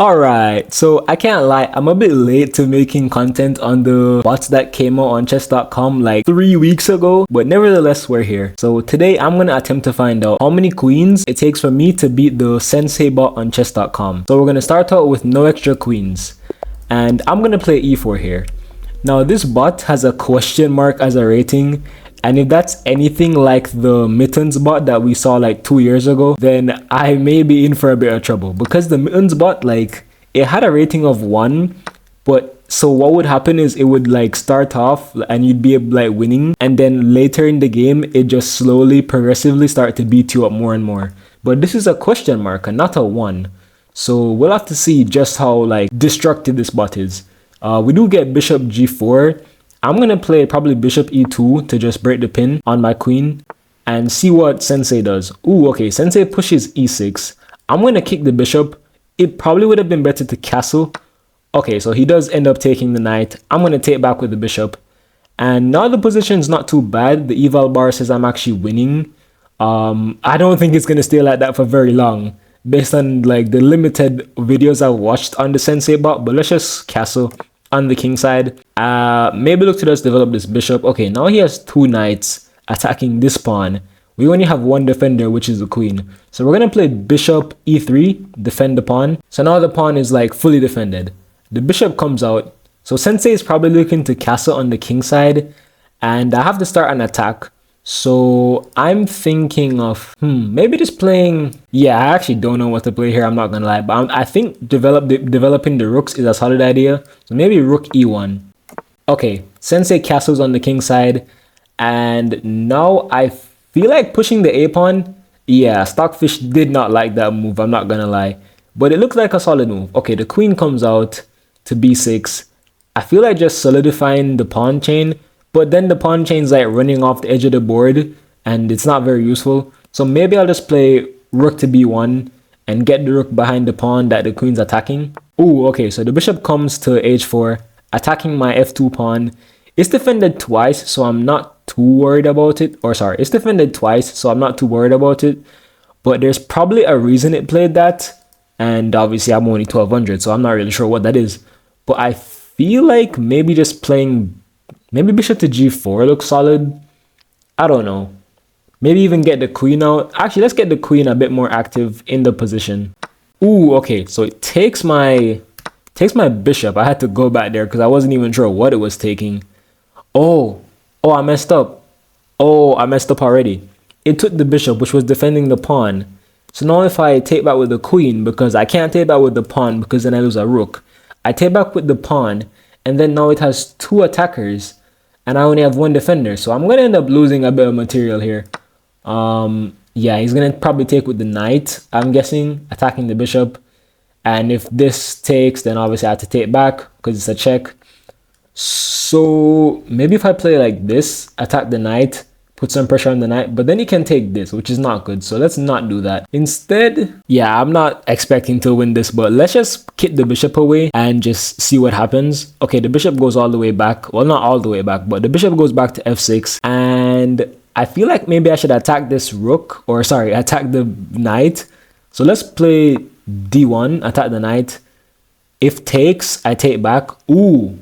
Alright, so I can't lie, I'm a bit late to making content on the bots that came out on chess.com like 3 weeks ago, but nevertheless we're here. So today I'm gonna attempt to find out how many queens it takes for me to beat the Sensei bot on chess.com. So we're gonna start out with no extra queens, and I'm gonna play e4 here. Now this bot has a question mark as a rating, and if that's anything like the Mittens bot that we saw like 2 years ago, then I may be in for a bit of trouble. Because the Mittens bot, like, it had a rating of 1, but so what would happen is it would like start off and you'd be like winning, and then later in the game it just slowly progressively start to beat you up more and more. But this is a question mark and not a 1, so we'll have to see just how like destructive this bot is. We do get bishop g4. I'm gonna play probably bishop e2 to just break the pin on my queen and see what Sensei does. Ooh, okay, Sensei pushes e6. I'm gonna kick the bishop. It probably would have been better to castle. Okay, so he does end up taking the knight. I'm gonna take back with the bishop. And now the position's not too bad. The eval bar says I'm actually winning. I don't think it's gonna stay like that for very long based on like the limited videos I've watched on the Sensei bot, but let's just castle on the king side. Maybe look to just develop this bishop. Okay, now he has 2 knights attacking this pawn. We only have 1 defender, which is the queen. So we're gonna play bishop e3, defend the pawn. So now the pawn is like fully defended. The bishop comes out. So Sensei is probably looking to castle on the king side, and I have to start an attack. So I'm thinking of maybe just playing, yeah, I actually don't know what to play here, I'm not gonna lie, but I think developing the rooks is a solid idea. So maybe rook e1. Okay, Sensei castles on the king side, and now I feel like pushing the a pawn. Yeah, Stockfish did not like that move, I'm not gonna lie, but it looks like a solid move. Okay, the queen comes out to b6. I feel like just solidifying the pawn chain, but then the pawn chain's like running off the edge of the board and it's not very useful. So maybe I'll just play rook to b1 and get the rook behind the pawn that the queen's attacking. Ooh, okay, so the bishop comes to h4, attacking my f2 pawn. It's defended twice, so I'm not too worried about it. Or sorry, it's defended twice, so I'm not too worried about it. But there's probably a reason it played that. And obviously I'm only 1200, so I'm not really sure what that is. But I feel like maybe just playing, maybe bishop to g4 looks solid. I don't know. Maybe even get the queen out. Actually, let's get the queen a bit more active in the position. Ooh, okay. So it takes my bishop. I had to go back there because I wasn't even sure what it was taking. Oh, I messed up. Oh, I messed up already. It took the bishop, which was defending the pawn. So now if I take back with the queen, because I can't take back with the pawn because then I lose a rook. I take back with the pawn, and then now it has 2 attackers. And I only have 1 defender, so I'm gonna end up losing a bit of material here. Yeah, he's gonna probably take with the knight, I'm guessing, attacking the bishop. And if this takes, then obviously I have to take back because it's a check. So maybe if I play like this, attack the knight, put some pressure on the knight, but then he can take this, which is not good. So let's not do that. Instead, yeah, I'm not expecting to win this, but let's just kick the bishop away and just see what happens. Okay, the bishop goes all the way back. Well, not all the way back, but the bishop goes back to f6. And I feel like maybe I should attack this rook, or sorry, attack the knight. So let's play d1, attack the knight. If takes, I take back. Ooh,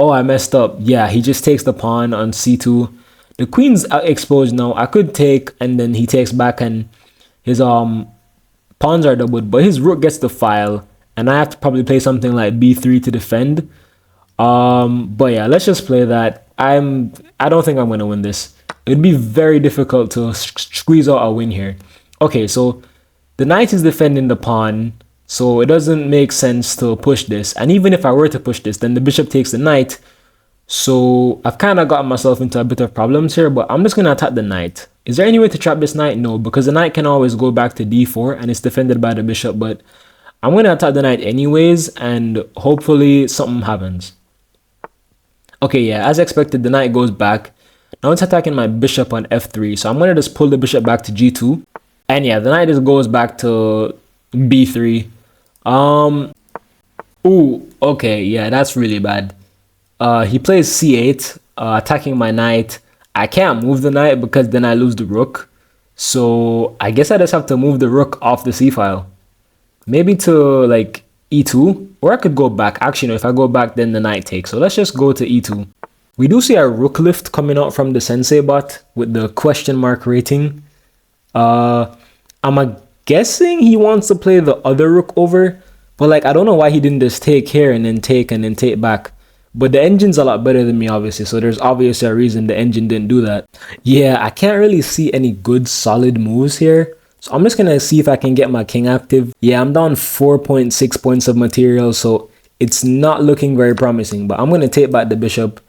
Oh, I messed up. Yeah, he just takes the pawn on c2. The queen's exposed now. I could take, and then he takes back, and his pawns are doubled, but his rook gets the file, and I have to probably play something like b3 to defend. But yeah, let's just play that. I don't think I'm gonna win this. It'd be very difficult to squeeze out a win here. Okay, so the knight is defending the pawn. So it doesn't make sense to push this. And even if I were to push this, then the bishop takes the knight. So I've kind of gotten myself into a bit of problems here, but I'm just going to attack the knight. Is there any way to trap this knight? No, because the knight can always go back to d4 and it's defended by the bishop. But I'm going to attack the knight anyways, and hopefully something happens. Okay, yeah, as expected, the knight goes back. Now it's attacking my bishop on f3. So I'm going to just pull the bishop back to g2. And yeah, the knight just goes back to b3. Ooh, okay, yeah, that's really bad. He plays c8, attacking my knight. I can't move the knight because then I lose the rook. So I guess I just have to move the rook off the c file. maybe to like e2, or I could go back. Actually, no, if I go back, then the knight takes. So let's just go to e2. We do see a rook lift coming out from the Sensei bot with the question mark rating. I'm guessing he wants to play the other rook over, but like I don't know why he didn't just take here and then take back. But the engine's a lot better than me, obviously, so there's obviously a reason the engine didn't do that. Yeah, I can't really see any good solid moves here. So I'm just gonna see if I can get my king active. Yeah, I'm down 4.6 points of material, so it's not looking very promising. But I'm gonna take back the bishop.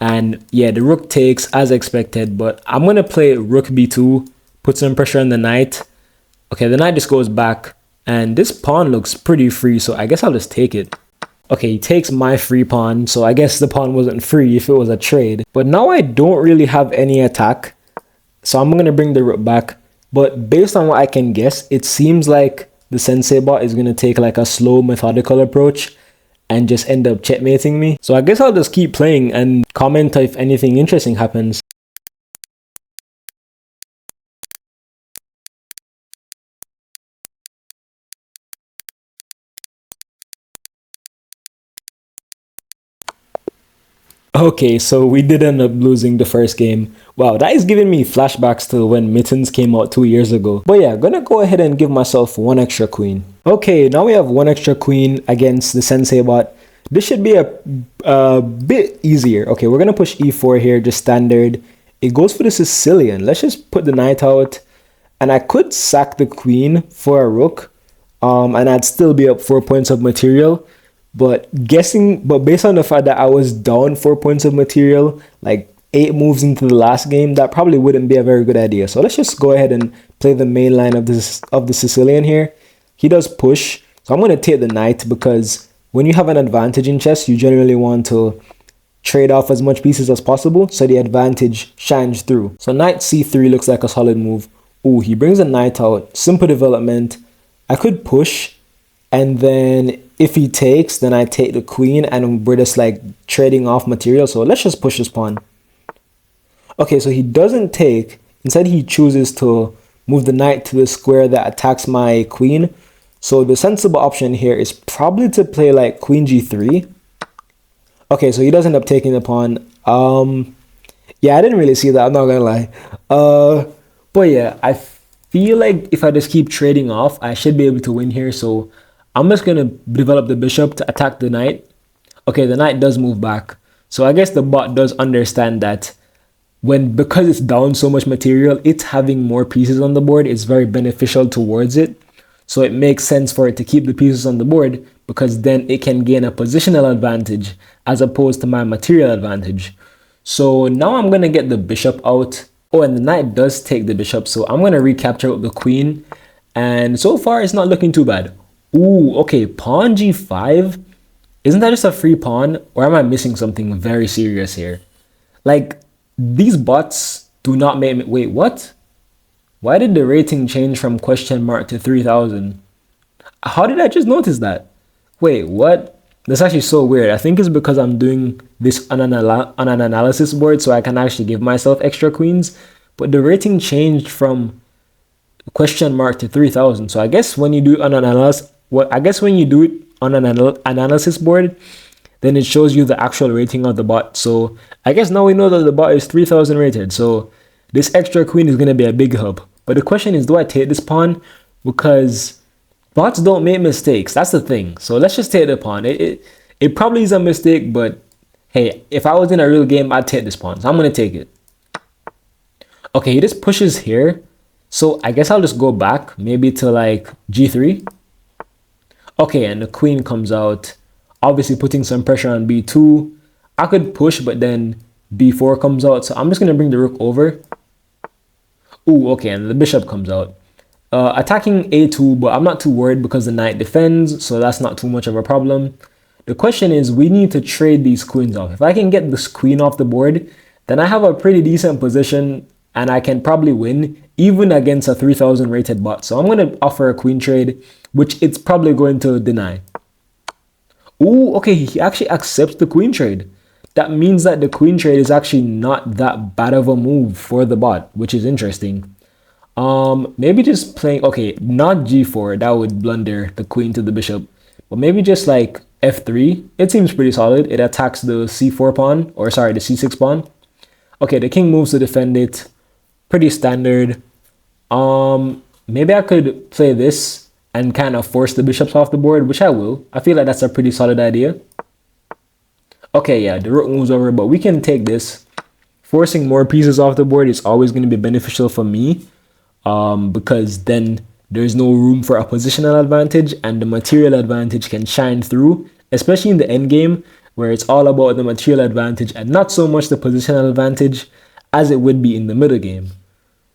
And yeah, the rook takes as expected, but I'm gonna play rook b2, put some pressure on the knight. Okay, the knight just goes back, and this pawn looks pretty free, so I guess I'll just take it. Okay, he takes my free pawn, so I guess the pawn wasn't free if it was a trade. But now I don't really have any attack, so I'm going to bring the rook back. But based on what I can guess, it seems like the Sensei bot is going to take like a slow, methodical approach and just end up checkmating me. So I guess I'll just keep playing and comment if anything interesting happens. Okay, so we did end up losing the first game. Wow, that is giving me flashbacks to when Mittens came out 2 years ago. But yeah, gonna go ahead and give myself one extra queen. Okay, now we have one extra queen against the Sensei bot. This should be a bit easier. Okay, we're gonna push e4 here, just standard. It goes for the Sicilian. Let's just put the knight out. And I could sack the queen for a rook. And I'd still be up 4 points of material. But based on the fact that I was down 4 points of material, like 8 moves into the last game, that probably wouldn't be a very good idea. So let's just go ahead and play the main line of the Sicilian here. He does push, so I'm going to take the knight because when you have an advantage in chess, you generally want to trade off as much pieces as possible so the advantage shines through. So knight c3 looks like a solid move. Ooh, he brings a knight out. Simple development. I could push, and then if he takes, then I take the queen, and we're just like trading off material. So let's just push this pawn. Okay, so he doesn't take. Instead, he chooses to move the knight to the square that attacks my queen. So the sensible option here is probably to play like queen g3. Okay, so he does end up taking the pawn. Yeah, I didn't really see that, I'm not gonna lie. But yeah, I feel like if I just keep trading off, I should be able to win here. So I'm just going to develop the bishop to attack the knight. Okay, the knight does move back. So I guess the bot does understand that because it's down so much material, it's having more pieces on the board is very beneficial towards it. So it makes sense for it to keep the pieces on the board because then it can gain a positional advantage as opposed to my material advantage. So now I'm going to get the bishop out. Oh, and the knight does take the bishop. So I'm going to recapture with the queen. And so far, it's not looking too bad. Ooh, okay, pawn g5. Isn't that just a free pawn? Or am I missing something very serious here? Like, these bots do not make me... Wait, what? Why did the rating change from question mark to 3,000? How did I just notice that? Wait, what? That's actually so weird. I think it's because I'm doing this on an analysis board so I can actually give myself extra queens. But the rating changed from question mark to 3,000. So I guess when you do an analysis... I guess when you do it on an analysis board, then it shows you the actual rating of the bot. So I guess now we know that the bot is 3,000 rated. So this extra queen is going to be a big help. But the question is, do I take this pawn? Because bots don't make mistakes. That's the thing. So let's just take the pawn. It probably is a mistake, but hey, if I was in a real game, I'd take this pawn. So I'm going to take it. Okay, he just pushes here. So I guess I'll just go back maybe to like g3. Okay, and the queen comes out, obviously putting some pressure on b2. I could push, but then b4 comes out. So I'm just going to bring the rook over. Ooh, okay, and the bishop comes out. Attacking a2, but I'm not too worried because the knight defends, so that's not too much of a problem. The question is, we need to trade these queens off. If I can get this queen off the board, then I have a pretty decent position, and I can probably win, even against a 3,000 rated bot. So I'm going to offer a queen trade, which it's probably going to deny. Ooh, okay, he actually accepts the queen trade. That means that the queen trade is actually not that bad of a move for the bot, which is interesting. Maybe just playing, okay, not g4, that would blunder the queen to the bishop, but maybe just like f3. It seems pretty solid. It attacks the c4 pawn, or sorry, the c6 pawn. Okay, the king moves to defend it. Pretty standard. Maybe I could play this and kind of force the bishops off the board, which I will. I feel like that's a pretty solid idea. Okay, yeah, the rook moves over, but we can take this. Forcing more pieces off the board is always going to be beneficial for me, because then there's no room for a positional advantage and the material advantage can shine through, especially in the endgame where it's all about the material advantage and not so much the positional advantage as it would be in the middle game.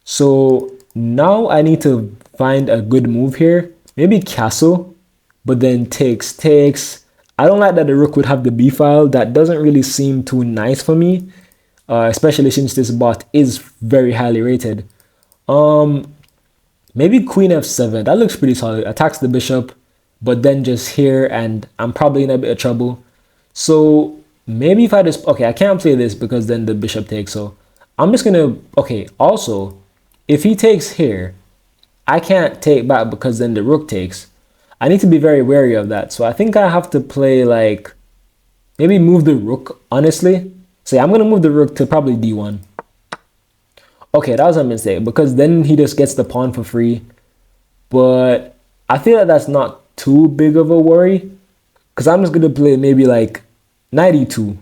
So now I need to find a good move here. Maybe castle, but then takes. I don't like that the rook would have the b file. That doesn't really seem too nice for me, especially since this bot is very highly rated. Maybe queen f7. That looks pretty solid. Attacks the bishop, but then just here, and I'm probably in a bit of trouble. So maybe if I just, okay, I can't play this because then the bishop takes. So I'm just gonna, okay, also, if he takes here, I can't take back because then the rook takes. I need to be very wary of that. So I think I have to play like, maybe move the rook, honestly. So yeah, I'm gonna move the rook to probably d1. Okay, that was a mistake because then he just gets the pawn for free. But I feel like that's not too big of a worry because I'm just gonna play maybe like knight e2.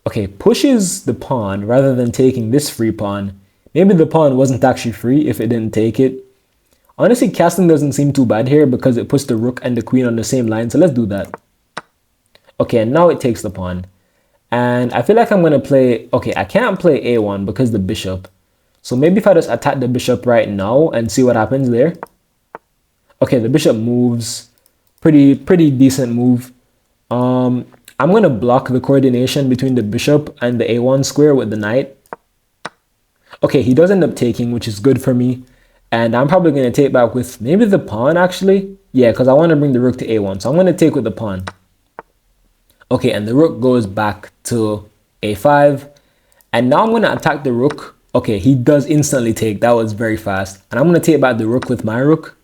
Okay, pushes the pawn rather than taking this free pawn. Maybe the pawn wasn't actually free if it didn't take it. Honestly, castling doesn't seem too bad here because it puts the rook and the queen on the same line. So let's do that. Okay, and now it takes the pawn. And I feel like I'm going to play, okay, I can't play a1 because the bishop. So maybe if I just attack the bishop right now and see what happens there. Okay, the bishop moves. Pretty decent move. I'm going to block the coordination between the bishop and the a1 square with the knight. Okay, he does end up taking, which is good for me. And I'm probably going to take back with maybe the pawn, actually. Yeah, because I want to bring the rook to a1. So I'm going to take with the pawn. Okay, and the rook goes back to a5. And now I'm going to attack the rook. Okay, he does instantly take. That was very fast. And I'm going to take back the rook with my rook.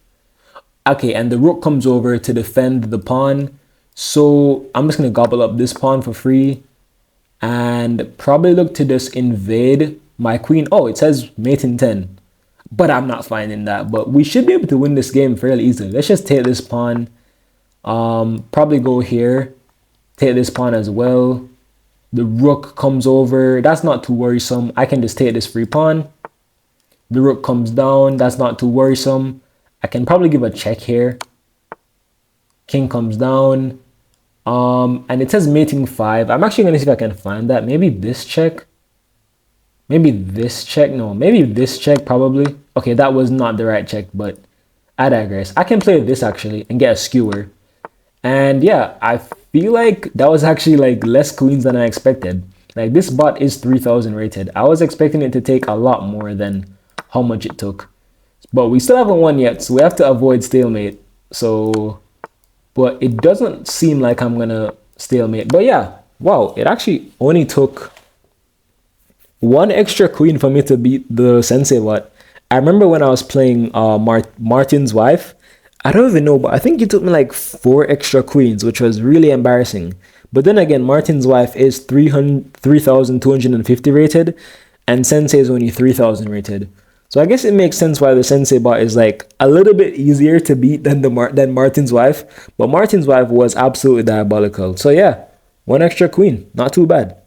Okay, and the rook comes over to defend the pawn. So I'm just going to gobble up this pawn for free. And probably look to just invade my queen. Oh, it says mate in 10. But I'm not finding that. But we should be able to win this game fairly easily. Let's just take this pawn. Probably go here. Take this pawn as well. The rook comes over. That's not too worrisome. I can just take this free pawn. The rook comes down. That's not too worrisome. I can probably give a check here. King comes down. And it says mating 5. I'm actually going to see if I can find that. Maybe this check. Maybe this check. No, maybe this check probably. Okay, that was not the right check, but I digress. I can play this actually and get a skewer. And yeah, I feel like that was actually like less queens than I expected. Like this bot is 3000 rated. I was expecting it to take a lot more than how much it took. But we still haven't won yet, so we have to avoid stalemate. So, but it doesn't seem like I'm gonna stalemate. But yeah, wow, it actually only took one extra queen for me to beat the Sensei bot. I remember when I was playing Martin's wife, I don't even know, but I think it took me like 4 extra queens, which was really embarrassing. But then again, Martin's wife is 3,250 rated, and Sensei is only 3,000 rated. So I guess it makes sense why the Sensei bot is like a little bit easier to beat than Martin's wife. But Martin's wife was absolutely diabolical. So yeah, 1 extra queen, not too bad.